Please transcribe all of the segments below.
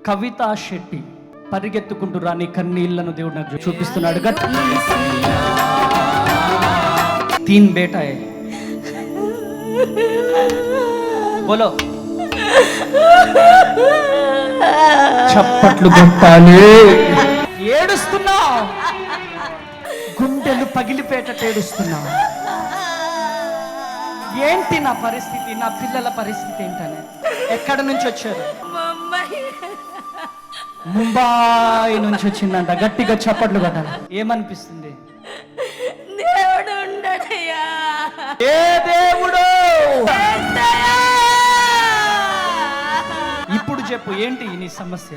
కవితా శెట్టి పరిగెత్తుకుంటూ రాని కన్నీళ్లను దేవుడు నాకు చూపిస్తున్నాడు. తీన్ బేటా హై బోలో, చప్పట్లు కొట్టాలి. ఏడుస్తున్నావు, గుండెలు పగిలిపేటట్టు ఏడుస్తున్నావు. ఏంటి నా పరిస్థితి, నా పిల్లల పరిస్థితి ఏంటని? ఎక్కడ నుంచి వచ్చారు? ముంబై నుంచి వచ్చిందంట. గట్టిగా చప్పట్లు కొట్టాలి. ఏమనిపిస్తుంది? దేవుడు ఉండడయ్యా. ఏ దేవుడు? ఇప్పుడు చెప్పు, ఏంటి నీ సమస్య?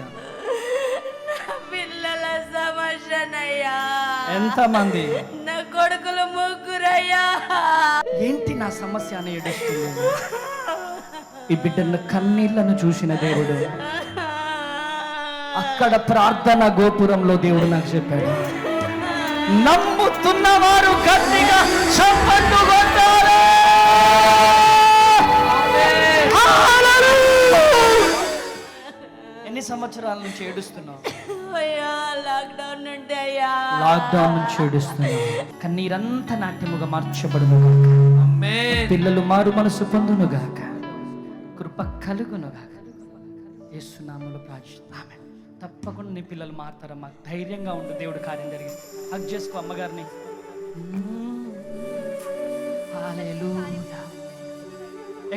పిల్లల సమస్యనయ్యా. ఎంతమంది? నా కొడుకులు 3 అయ్యా. ఏంటి నా సమస్య అని ఏడుస్తుంది. ఈ బిడ్డల కన్నీళ్లను చూసిన దేవుడు అక్కడ ప్రార్థన గోపురంలో దేవుడు నాకు చెప్పాడు, నమ్ముతున్న వారు గట్టిగా చప్పట్లు కొట్టాలి. ఎన్ని సంవత్సరాల నుంచి ఏడుస్తున్నావు? అయ్యా లాక్డౌన్ నుండి అయ్యా. లాక్డౌన్ నుంచి ఏడుస్తున్నావు. కన్నీరంతా నాట్యముగా మార్చబడును. పిల్లలు మారు మనసు పొందును గాక, కృప కలుగును గాక. యేసు నామములో ప్రార్థిస్తున్నాము. తప్పకుండా నీ పిల్లలు మారుతారమ్మా. ధైర్యంగా ఉండు, దేవుడు కార్యం జరిగింది. హగ్ చేసుకో అమ్మగారిని. హల్లెలూయా.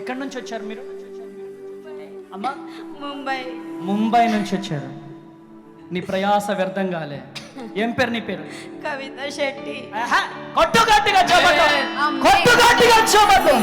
ఎక్కడి నుంచి వచ్చారు మీరు అమ్మా? ముంబై నుంచి వచ్చారు. నీ ప్రయాస వ్యర్థం కాలే. ఏం పేరు నీ పేరు? కవిత శెట్టి. కొట్టు గట్టిగా చప్పట్లు.